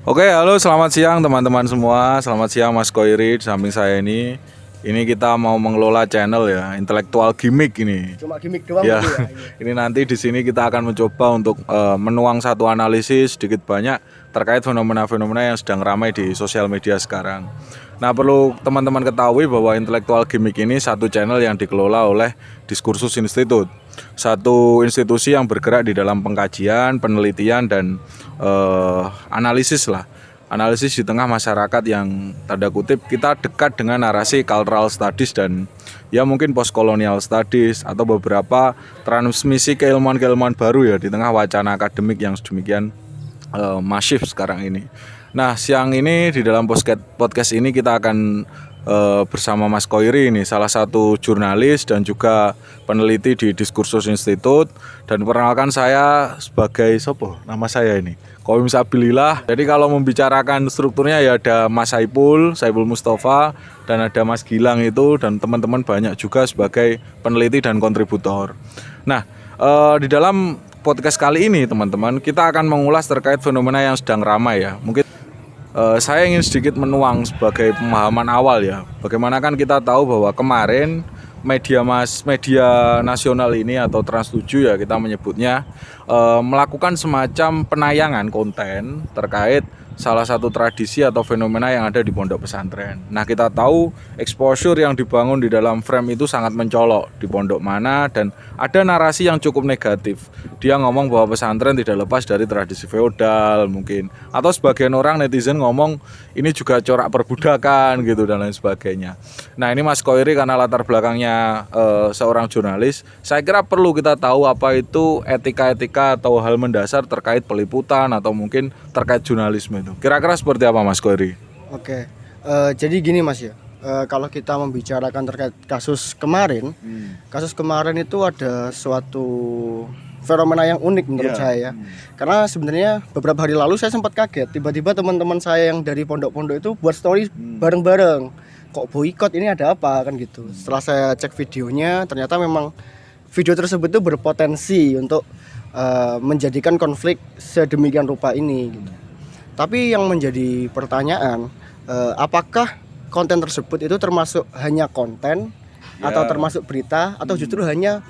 Oke, halo selamat siang teman-teman semua. Selamat siang Mas Koiri di samping saya ini. Ini kita mau mengelola channel ya, intelektual gimmick ini. Cuma gimmick doang Ya, gitu ya. ini nanti di sini kita akan mencoba untuk menuang satu analisis sedikit banyak terkait fenomena-fenomena yang sedang ramai di sosial media sekarang. Nah, perlu teman-teman ketahui bahwa intelektual gimmick ini satu channel yang dikelola oleh Diskursus Institute, satu institusi yang bergerak di dalam pengkajian, penelitian dan analisis lah. Analisis di tengah masyarakat yang tanda kutip kita dekat dengan narasi cultural studies dan ya mungkin postcolonial studies atau beberapa transmisi keilmuan-keilmuan baru ya di tengah wacana akademik yang sedemikian masif sekarang ini. Nah, siang ini di dalam podcast ini kita akan bersama Mas Koiri ini, salah satu jurnalis dan juga peneliti di Diskursus Institute. Dan perkenalkan saya sebagai sopo, nama saya ini Koim Sabilillah. Jadi kalau membicarakan strukturnya ya ada Mas Saipul Mustafa dan ada Mas Gilang itu dan teman-teman banyak juga sebagai peneliti dan kontributor. Nah, di dalam podcast kali ini teman-teman kita akan mengulas terkait fenomena yang sedang ramai ya. Mungkin saya ingin sedikit menuang sebagai pemahaman awal ya. Bagaimana kan kita tahu bahwa kemarin media nasional ini atau Trans7 ya kita menyebutnya melakukan semacam penayangan konten terkait salah satu tradisi atau fenomena yang ada di pondok pesantren. Nah, kita tahu exposure yang dibangun di dalam frame itu sangat mencolok di pondok mana dan ada narasi yang cukup negatif. Dia ngomong bahwa pesantren tidak lepas dari tradisi feodal mungkin, atau sebagian orang netizen ngomong ini juga corak perbudakan gitu dan lain sebagainya. Nah, ini Mas Koiri karena latar belakangnya seorang jurnalis, saya kira perlu kita tahu apa itu etika-etika atau hal mendasar terkait peliputan atau mungkin terkait jurnalisme itu. Kira-kira seperti apa Mas Koiri? Oke. Jadi gini Mas ya. Kalau kita membicarakan terkait kasus kemarin, kasus kemarin itu ada suatu fenomena yang unik menurut saya ya. Karena sebenarnya beberapa hari lalu saya sempat kaget, tiba-tiba teman-teman saya yang dari pondok-pondok itu buat story bareng-bareng. Kok boikot, ini ada apa kan gitu. Setelah saya cek videonya, ternyata memang video tersebut itu berpotensi untuk menjadikan konflik sedemikian rupa ini gitu. Tapi yang menjadi pertanyaan, apakah konten tersebut itu termasuk hanya konten atau termasuk berita atau justru hanya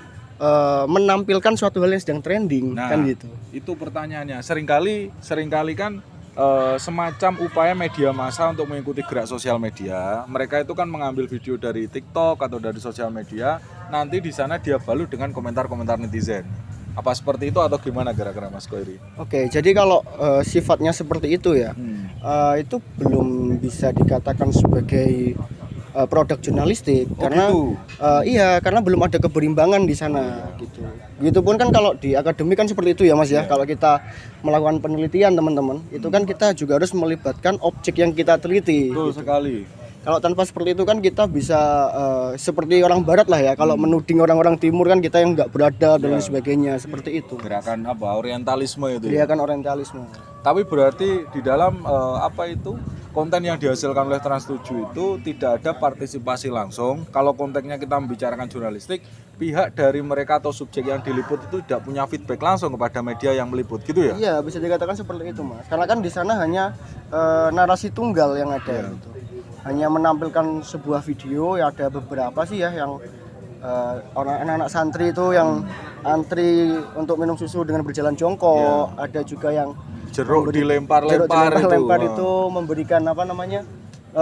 menampilkan suatu hal yang sedang trending, kan gitu. Itu pertanyaannya. Seringkali kan semacam upaya media massa untuk mengikuti gerak sosial media. Mereka itu kan mengambil video dari TikTok atau dari sosial media, nanti di sana dia balut dengan komentar-komentar netizen. Apa seperti itu atau gimana kira-kira Mas Koiri? Oke, jadi kalau sifatnya seperti itu ya, itu belum bisa dikatakan sebagai produk jurnalistik karena iya, karena belum ada keberimbangan di sana gitu. Begitupun kan kalau di akademik kan seperti itu ya Mas ya. Kalau kita melakukan penelitian teman-teman, itu kan kita juga harus melibatkan objek yang kita teliti. Betul sekali. Kalau tanpa seperti itu kan kita bisa seperti orang barat lah ya. Kalau menuding orang-orang timur kan kita yang nggak beradab dan lain sebagainya, seperti itu. Gerakan apa? Orientalisme itu. Gerakan orientalisme. Tapi berarti di dalam konten yang dihasilkan oleh Trans7 itu tidak ada partisipasi langsung. Kalau kontennya kita membicarakan jurnalistik, pihak dari mereka atau subjek yang diliput itu tidak punya feedback langsung kepada media yang meliput gitu ya? Iya, bisa dikatakan seperti itu Mas. Karena kan di sana hanya narasi tunggal yang ada gitu. Hanya menampilkan sebuah video, ya ada beberapa sih ya yang anak-anak santri itu yang antri untuk minum susu dengan berjalan jongkok, ada juga yang jeruk dilempar-lempar itu memberikan apa namanya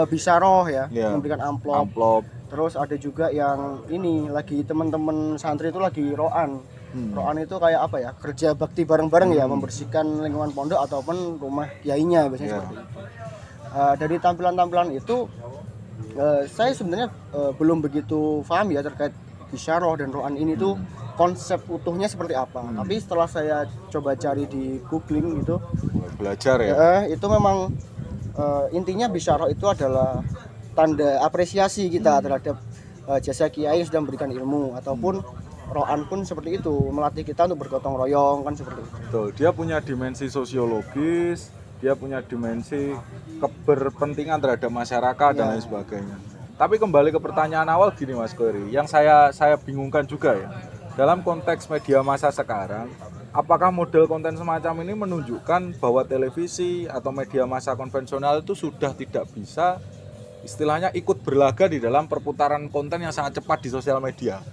bisaroh ya, memberikan amplop. Terus ada juga yang ini lagi teman-teman santri itu lagi roan. Roan itu kayak apa ya, kerja bakti bareng-bareng ya, membersihkan lingkungan pondok ataupun rumah kiainya biasanya seperti itu. Dari tampilan-tampilan itu saya sebenarnya belum begitu paham ya terkait bisaroh dan roan ini tuh konsep utuhnya seperti apa. Tapi setelah saya coba cari di googling gitu, belajar ya, itu memang intinya bisaroh itu adalah tanda apresiasi kita terhadap jasa kiai yang sudah memberikan ilmu, ataupun roan pun seperti itu, melatih kita untuk bergotong royong kan seperti itu. Betul, dia punya dimensi sosiologis, dia punya dimensi keberpentingan terhadap masyarakat dan lain sebagainya. Tapi kembali ke pertanyaan awal gini Mas Koiri, yang saya bingungkan juga ya. Dalam konteks media massa sekarang, apakah model konten semacam ini menunjukkan bahwa televisi atau media massa konvensional itu sudah tidak bisa istilahnya ikut berlaga di dalam perputaran konten yang sangat cepat di sosial media?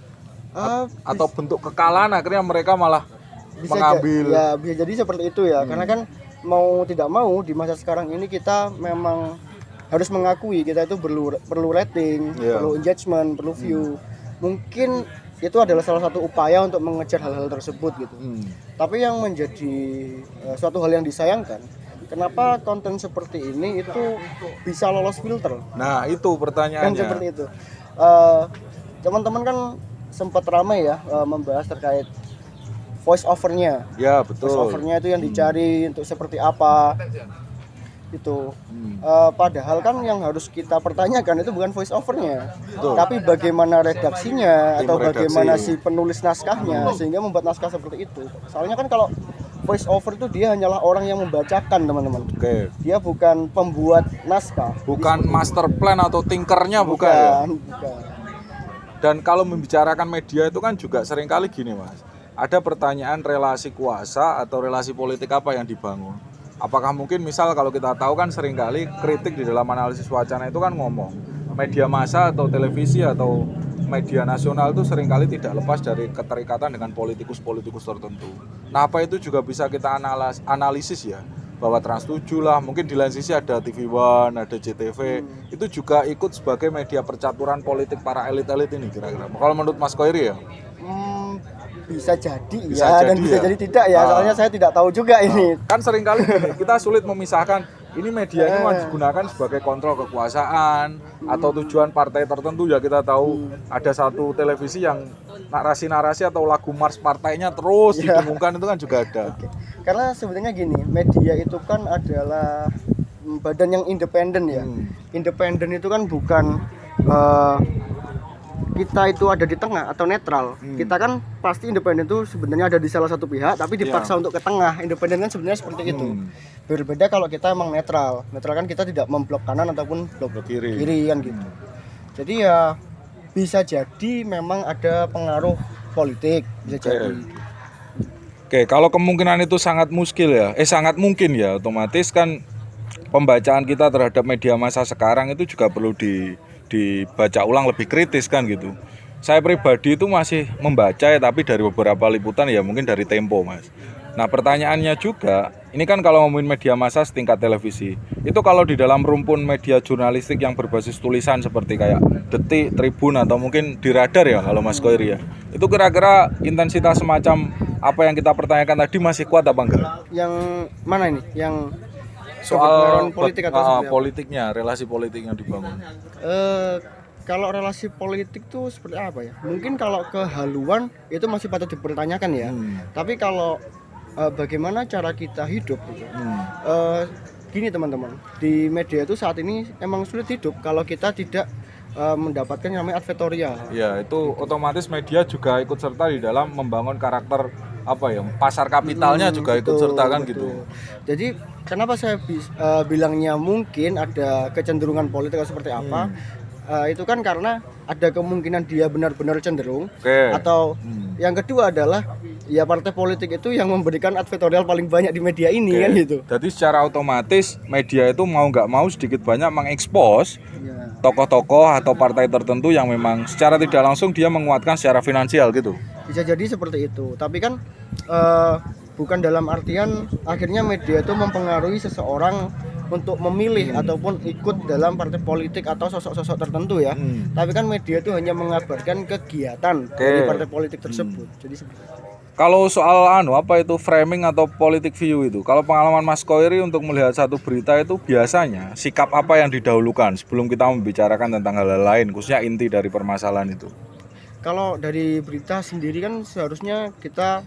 Atau bentuk kekalahan akhirnya mereka malah mengambil ya bisa jadi seperti itu ya. Karena kan mau tidak mau di masa sekarang ini kita memang harus mengakui kita itu perlu rating, perlu engagement, perlu view. Mungkin itu adalah salah satu upaya untuk mengejar hal-hal tersebut gitu. Tapi yang menjadi suatu hal yang disayangkan, kenapa konten seperti ini itu bisa lolos filter? Nah, itu pertanyaannya. Kan seperti itu. Teman-teman kan sempat ramai ya membahas terkait voice over-nya. Ya, betul. Voice over-nya itu yang dicari untuk seperti apa. Itu padahal kan yang harus kita pertanyakan itu bukan voice over-nya, tapi bagaimana redaksinya atau bagaimana si penulis naskahnya sehingga membuat naskah seperti itu. Soalnya kan kalau voice over itu dia hanyalah orang yang membacakan, teman-teman. Dia bukan pembuat naskah, bukan master plan atau tinkernya, bukan. Dan kalau membicarakan media itu kan juga seringkali gini, Mas, ada pertanyaan relasi kuasa atau relasi politik apa yang dibangun. Apakah mungkin misal kalau kita tahu kan seringkali kritik di dalam analisis wacana itu kan ngomong media massa atau televisi atau media nasional itu seringkali tidak lepas dari keterikatan dengan politikus-politikus tertentu. Nah, apa itu juga bisa kita analisis ya, bahwa Trans 7 lah, mungkin di lain sisi ada TV One, ada JTV, itu juga ikut sebagai media percaturan politik para elit-elit ini kira-kira. Kalau menurut Mas Koiri ya? Bisa jadi dan bisa jadi tidak ya, soalnya saya tidak tahu juga ini. Kan seringkali kita sulit memisahkan ini media ini digunakan sebagai kontrol kekuasaan atau tujuan partai tertentu ya. Kita tahu ada satu televisi yang narasi-narasi atau lagu mars partainya terus didengungkan, itu kan juga ada. Karena sebenarnya gini, media itu kan adalah badan yang independen ya. Independen itu kan bukan kita itu ada di tengah atau netral. Kita kan pasti independen itu sebenarnya ada di salah satu pihak tapi dipaksa untuk ke tengah. Independen kan sebenarnya seperti itu. Berbeda kalau kita emang netral. Netral kan kita tidak memblok kanan ataupun blok kiri kan gitu. Jadi ya bisa jadi memang ada pengaruh politik, bisa jadi. Oke, kalau kemungkinan itu sangat sangat mungkin ya, otomatis kan pembacaan kita terhadap media massa sekarang itu juga perlu dibaca ulang lebih kritis kan gitu. Saya pribadi itu masih membaca ya, tapi dari beberapa liputan ya, mungkin dari Tempo, Mas. Nah, pertanyaannya juga, ini kan kalau ngomongin media massa setingkat televisi, itu kalau di dalam rumpun media jurnalistik yang berbasis tulisan seperti kayak Detik, Tribun, atau mungkin di Radar ya kalau Mas Koiri ya, itu kira-kira intensitas semacam apa yang kita pertanyakan tadi masih kuat apa enggak? Yang mana ini? Yang soal politik atau politiknya, relasi politik yang dibangun. Kalau relasi politik tuh seperti apa ya? Mungkin kalau kehaluan itu masih patut dipertanyakan ya. Tapi kalau bagaimana cara kita hidup gitu. Gini teman-teman, di media itu saat ini emang sulit hidup kalau kita tidak mendapatkan yang namanya advertorial. Ya, itu otomatis media juga ikut serta di dalam membangun karakter pasar kapitalnya juga ikut serta kan gitu. Jadi kenapa saya bilangnya mungkin ada kecenderungan politik atau seperti apa? Itu kan karena ada kemungkinan dia benar-benar cenderung. Atau yang kedua adalah ya partai politik itu yang memberikan advertorial paling banyak di media ini kan gitu. Jadi secara otomatis media itu mau nggak mau sedikit banyak mengekspos tokoh-tokoh atau partai tertentu yang memang secara tidak langsung dia menguatkan secara finansial gitu. Bisa jadi seperti itu. Tapi kan bukan dalam artian akhirnya media itu mempengaruhi seseorang untuk memilih ataupun ikut dalam partai politik atau sosok-sosok tertentu ya. Tapi kan media itu hanya mengabarkan kegiatan dari partai politik tersebut. Jadi seperti itu. Kalau soal framing atau politik view itu, kalau pengalaman Mas Koiri untuk melihat satu berita itu biasanya sikap apa yang didahulukan sebelum kita membicarakan tentang hal-hal lain, khususnya inti dari permasalahan itu? Kalau dari berita sendiri kan seharusnya kita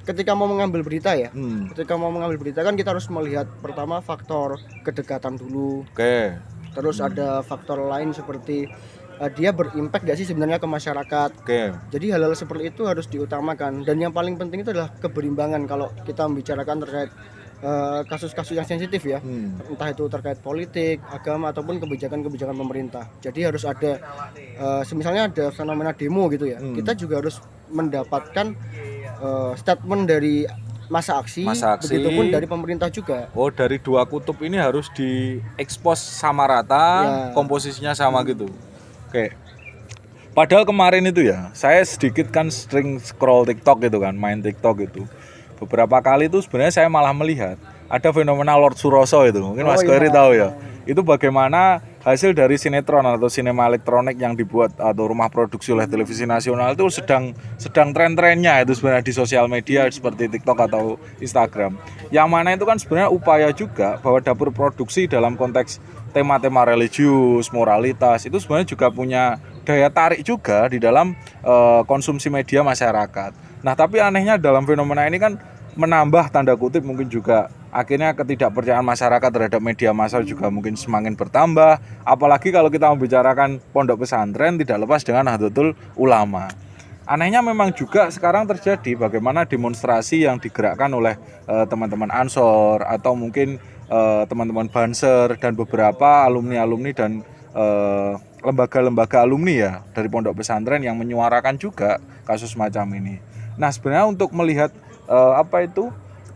ketika mau mengambil berita ya, kan kita harus melihat pertama faktor kedekatan dulu. Terus ada faktor lain seperti dia berimpact gak sih sebenarnya ke masyarakat. Jadi hal-hal seperti itu harus diutamakan. Dan yang paling penting itu adalah keberimbangan kalau kita membicarakan terkait kasus-kasus yang sensitif ya. Entah itu terkait politik, agama ataupun kebijakan-kebijakan pemerintah. Jadi harus ada misalnya ada fenomena demo gitu ya. Kita juga harus mendapatkan statement dari masa aksi, Masa aksi. begitupun dari pemerintah juga. Oh, dari dua kutub ini harus diekspos sama rata, Ya. komposisinya sama gitu. Oke. Padahal kemarin itu ya, saya sedikit kan sering scroll TikTok gitu kan, main TikTok gitu. Beberapa kali itu sebenarnya saya malah melihat ada fenomena Lord Suroso itu. Mungkin Mas Oh, Koiri iya. tahu ya. Itu bagaimana hasil dari sinetron atau sinema elektronik yang dibuat atau rumah produksi oleh televisi nasional itu sedang tren-trennya itu sebenarnya di sosial media seperti TikTok atau Instagram. Yang mana itu kan sebenarnya upaya juga bahwa dapur produksi dalam konteks tema-tema religius, moralitas itu sebenarnya juga punya daya tarik juga di dalam konsumsi media masyarakat. Nah, tapi anehnya dalam fenomena ini kan menambah tanda kutip mungkin juga akhirnya ketidakpercayaan masyarakat terhadap media massa juga mungkin semakin bertambah. Apalagi kalau kita membicarakan pondok pesantren tidak lepas dengan Nahdlatul Ulama. Anehnya memang juga sekarang terjadi bagaimana demonstrasi yang digerakkan oleh teman-teman Ansor atau mungkin teman-teman Banser dan beberapa alumni-alumni dan lembaga-lembaga alumni ya dari pondok pesantren yang menyuarakan juga kasus semacam ini. Nah, sebenarnya untuk melihat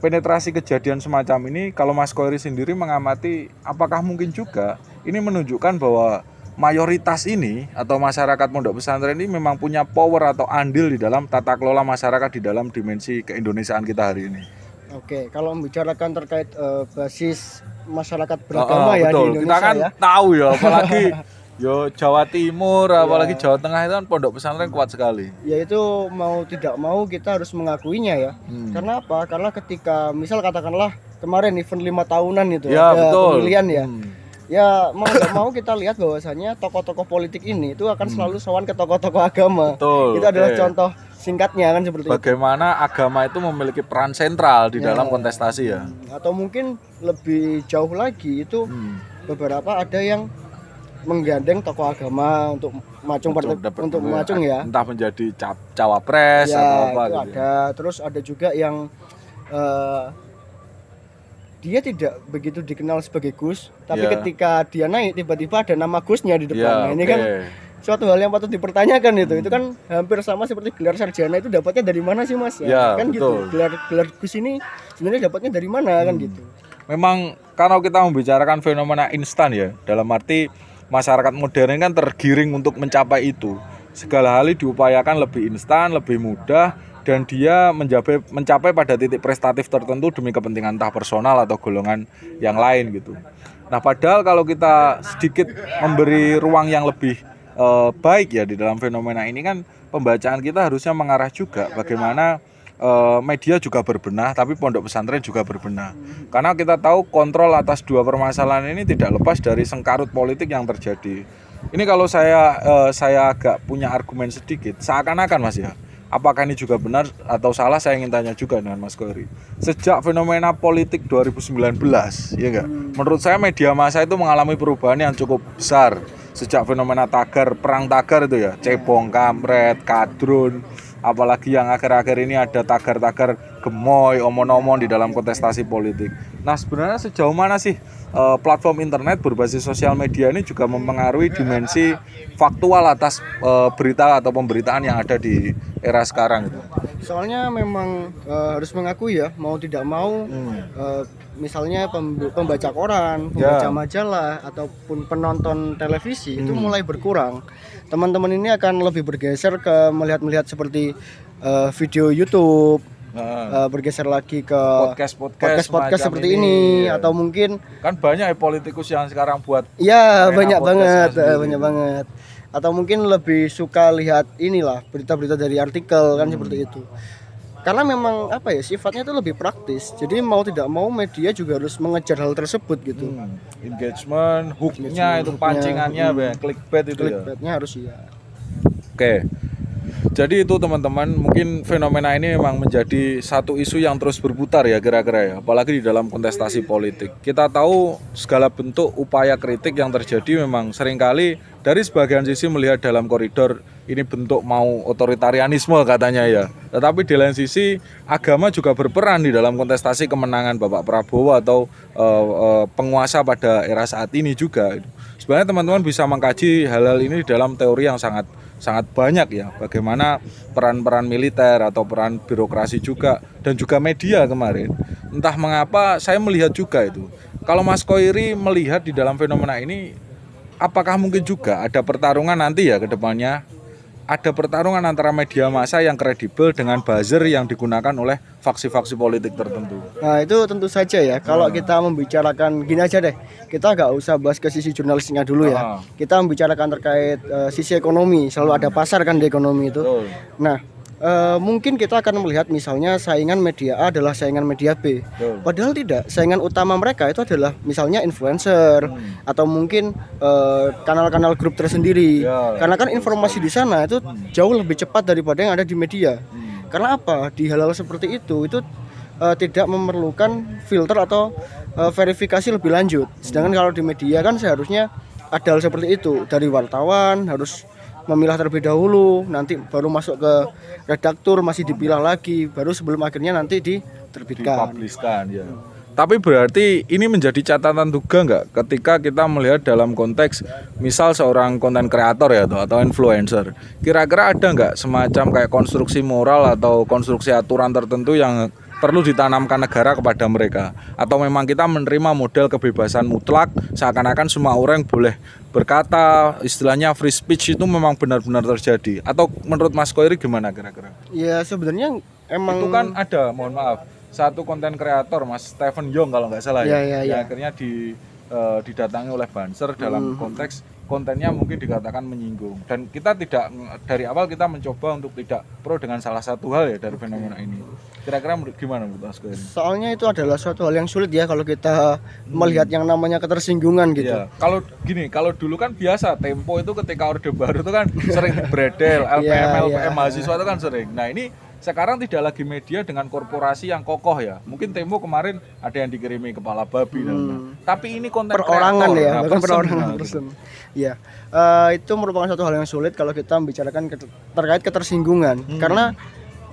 penetrasi kejadian semacam ini, kalau Mas Koiri sendiri mengamati, apakah mungkin juga ini menunjukkan bahwa mayoritas ini atau masyarakat pondok pesantren ini memang punya power atau andil di dalam tata kelola masyarakat di dalam dimensi keindonesiaan kita hari ini? Oke, kalau membicarakan terkait basis masyarakat beragama ya betul. di Indonesia Kita kan ya. tahu ya, apalagi Jawa Timur, apalagi Jawa Tengah itu kan pondok pesantren kuat sekali. Yaitu mau tidak mau kita harus mengakuinya ya. Karena apa? Karena ketika misal katakanlah kemarin event 5 tahunan itu Ya, ada betul. pemilihan ya. Ya mau nggak mau kita lihat bahwasannya tokoh-tokoh politik ini itu akan selalu sowan ke tokoh-tokoh agama. Betul, Itu adalah oke. contoh singkatnya kan seperti itu. Bagaimana agama itu memiliki peran sentral di dalam kontestasi ya. Atau mungkin lebih jauh lagi itu beberapa ada yang menggandeng tokoh agama untuk macung untuk macung ya. Entah menjadi cawapres Ya, atau apa itu gitu. ada. Terus ada juga yang dia tidak begitu dikenal sebagai Gus, tapi Ya. ketika dia naik tiba-tiba ada nama Gusnya di depan. Ya, Nah, ini oke. kan suatu hal yang patut dipertanyakan itu. Itu kan hampir sama seperti gelar sarjana itu dapatnya dari mana sih, Mas? Ya, Kan betul. gitu. Gelar Gus ini sebenarnya dapatnya dari mana kan gitu. Memang kalau kita membicarakan fenomena instan ya, dalam arti masyarakat modern kan tergiring untuk mencapai itu. Segala hal diupayakan lebih instan, lebih mudah, dan dia mencapai pada titik prestatif tertentu demi kepentingan entah personal atau golongan yang lain gitu. Nah, padahal kalau kita sedikit memberi ruang yang lebih baik ya di dalam fenomena ini kan pembacaan kita harusnya mengarah juga bagaimana media juga berbenah, tapi pondok pesantren juga berbenah. Karena kita tahu kontrol atas dua permasalahan ini tidak lepas dari sengkarut politik yang terjadi. Ini kalau saya agak punya argumen sedikit, seakan-akan Mas ya. Apakah ini juga benar atau salah, saya ingin tanya juga dengan Mas Koiri. Sejak fenomena politik 2019, ya enggak? Menurut saya media massa itu mengalami perubahan yang cukup besar. Sejak fenomena tagar, perang tagar itu ya, cebong, kampret, kadrun, apalagi yang akhir-akhir ini ada tagar-tagar gemoy, omon-omon di dalam kontestasi politik. Nah, sebenarnya sejauh mana sih platform internet berbasis sosial media ini juga mempengaruhi dimensi faktual atas berita atau pemberitaan yang ada di era sekarang itu? Soalnya memang harus mengakui ya, mau tidak mau misalnya pembaca koran, pembaca majalah ataupun penonton televisi itu mulai berkurang. Teman-teman ini akan lebih bergeser ke melihat seperti video YouTube, bergeser lagi ke podcast seperti ini ya. atau mungkin Kan banyak ya politikus yang sekarang buat ya arena banyak banget, podcastnya sendiri. banyak banget. Atau mungkin lebih suka lihat inilah berita-berita dari artikel kan seperti itu. Karena memang apa ya sifatnya itu lebih praktis. Jadi mau tidak mau media juga harus mengejar hal tersebut gitu. Engagement, hooknya itu pancingannya, clickbait itu ya. Clickbaitnya harus iya. Oke. Jadi itu teman-teman, mungkin fenomena ini memang menjadi satu isu yang terus berputar ya kira-kira ya, apalagi di dalam kontestasi politik. Kita tahu segala bentuk upaya kritik yang terjadi memang seringkali dari sebagian sisi melihat dalam koridor ini bentuk mau otoritarianisme katanya ya. Tetapi di lain sisi agama juga berperan di dalam kontestasi kemenangan Bapak Prabowo atau penguasa pada era saat ini juga. Sebenarnya teman-teman bisa mengkaji hal-hal ini dalam teori yang sangat sangat banyak ya, bagaimana peran-peran militer atau peran birokrasi juga dan juga media kemarin. Entah mengapa saya melihat juga itu. Kalau Mas Koiri melihat di dalam fenomena ini, apakah mungkin juga ada pertarungan nanti ya ke depannya? Ada pertarungan antara media massa yang kredibel dengan buzzer yang digunakan oleh faksi-faksi politik tertentu. Nah itu tentu saja ya, kalau kita membicarakan gini aja deh, kita nggak usah bahas ke sisi jurnalistiknya dulu ya. Kita membicarakan terkait sisi ekonomi, selalu ada pasar kan di ekonomi itu. Betul. Nah mungkin kita akan melihat misalnya saingan media A adalah saingan media B. Padahal tidak, saingan utama mereka itu adalah misalnya influencer atau mungkin kanal-kanal grup tersendiri. Karena kan informasi di sana itu jauh lebih cepat daripada yang ada di media. Karena apa? Di hal-hal seperti itu tidak memerlukan filter atau verifikasi lebih lanjut. Sedangkan kalau di media kan seharusnya ada hal seperti itu, dari wartawan harus memilah terlebih dahulu, nanti baru masuk ke redaktur, masih dipilah lagi, baru sebelum akhirnya nanti diterbitkan. Dipubliskan ya. Tapi berarti ini menjadi catatan juga nggak ketika kita melihat dalam konteks misal seorang konten kreator ya atau influencer, kira-kira ada nggak semacam kayak konstruksi moral atau konstruksi aturan tertentu yang perlu ditanamkan negara kepada mereka, atau memang kita menerima model kebebasan mutlak seakan-akan semua orang boleh berkata, istilahnya free speech itu memang benar-benar terjadi, atau menurut Mas Koiri gimana kira-kira? Ya sebenarnya emang itu kan ada, mohon maaf, satu konten kreator Mas Stephen Young kalau nggak salah ya. Akhirnya didatangi oleh Banser dalam konteks kontennya mungkin dikatakan menyinggung, dan kita tidak, dari awal kita mencoba untuk tidak pro dengan salah satu hal ya dari fenomena ini. Kira-kira gimana menurut Mas Koiri? Soalnya itu adalah suatu hal yang sulit ya kalau kita melihat yang namanya ketersinggungan gitu. Ya, kalau gini, kalau dulu kan biasa Tempo itu ketika Orde Baru itu kan sering beredel, LPM mahasiswa itu kan sering. Nah ini sekarang tidak lagi media dengan korporasi yang kokoh ya. Mungkin Tempo kemarin ada yang dikirimi kepala babi tapi ini konten perorangan kreator, ya, nah, bukan perorangan person. Ya, itu merupakan satu hal yang sulit kalau kita membicarakan terkait ketersinggungan. Karena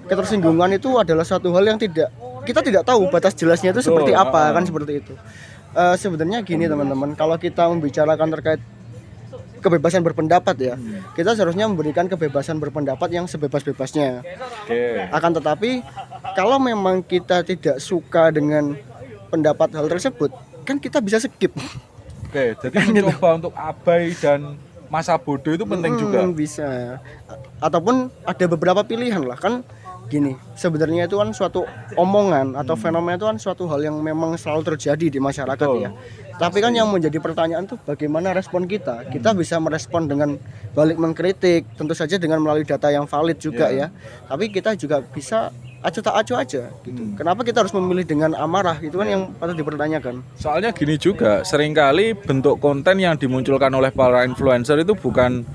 ketersinggungan itu adalah satu hal yang kita tidak tahu batas jelasnya itu seperti apa kan, seperti itu. Sebenarnya gini teman-teman, kalau kita membicarakan terkait kebebasan berpendapat ya, kita seharusnya memberikan kebebasan berpendapat yang sebebas-bebasnya. Akan tetapi kalau memang kita tidak suka dengan pendapat hal tersebut, kan kita bisa skip. Jadi mencoba untuk abai dan masa bodoh itu penting juga. Bisa. Ataupun ada beberapa pilihan lah kan. Gini, sebenarnya itu kan suatu omongan atau fenomena itu kan suatu hal yang memang selalu terjadi di masyarakat ya. Tapi kan yang menjadi pertanyaan tuh bagaimana respon kita. Kita bisa merespon dengan balik mengkritik, tentu saja dengan melalui data yang valid juga ya. Tapi kita juga bisa acuh tak acuh aja gitu. Kenapa kita harus memilih dengan amarah? Itu kan yang patut dipertanyakan. Soalnya gini juga, seringkali bentuk konten yang dimunculkan oleh para influencer itu bukan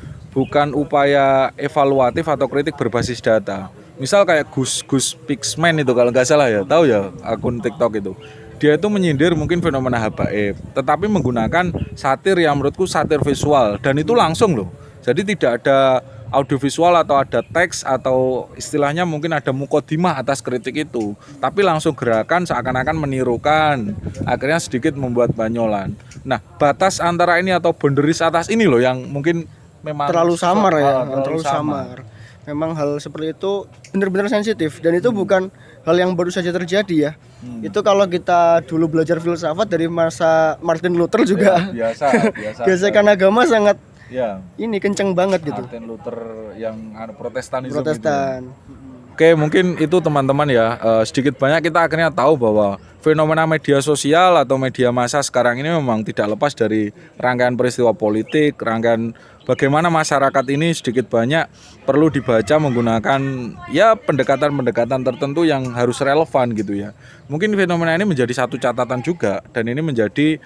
upaya evaluatif atau kritik berbasis data. Misal kayak Gus Pixman itu kalau nggak salah ya, tahu ya akun TikTok itu. Dia itu menyindir mungkin fenomena habaib, tetapi menggunakan satir yang menurutku satir visual, dan itu langsung loh. Jadi tidak ada audiovisual atau ada teks atau istilahnya mungkin ada mukodimah atas kritik itu, tapi langsung gerakan seakan-akan menirukan, akhirnya sedikit membuat banyolan. Nah, batas antara ini atau boundaries atas ini loh yang mungkin memang terlalu samar ya, terlalu samar. Memang hal seperti itu benar-benar sensitif, dan itu bukan hal yang baru saja terjadi ya. Itu kalau kita dulu belajar filsafat dari masa Martin Luther juga biasa. Gesekan agama sangat ini kenceng banget gitu. Martin Luther yang Protestanisme Protestan. Oke, mungkin itu teman-teman ya, sedikit banyak kita akhirnya tahu bahwa fenomena media sosial atau media massa sekarang ini memang tidak lepas dari rangkaian peristiwa politik, rangkaian bagaimana masyarakat ini sedikit banyak perlu dibaca menggunakan ya pendekatan-pendekatan tertentu yang harus relevan gitu ya. Mungkin fenomena ini menjadi satu catatan juga, dan ini menjadi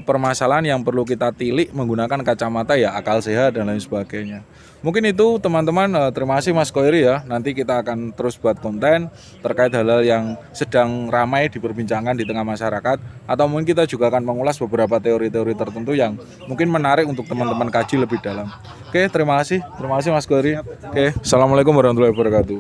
permasalahan yang perlu kita tilik menggunakan kacamata ya akal sehat dan lain sebagainya. Mungkin itu teman-teman, terima kasih Mas Koiri ya. Nanti kita akan terus buat konten terkait hal-hal yang sedang ramai diperbincangkan di tengah masyarakat, atau mungkin kita juga akan mengulas beberapa teori-teori tertentu yang mungkin menarik untuk teman-teman kaji lebih dalam. Oke, terima kasih Mas Koiri. Oke, assalamualaikum warahmatullahi wabarakatuh.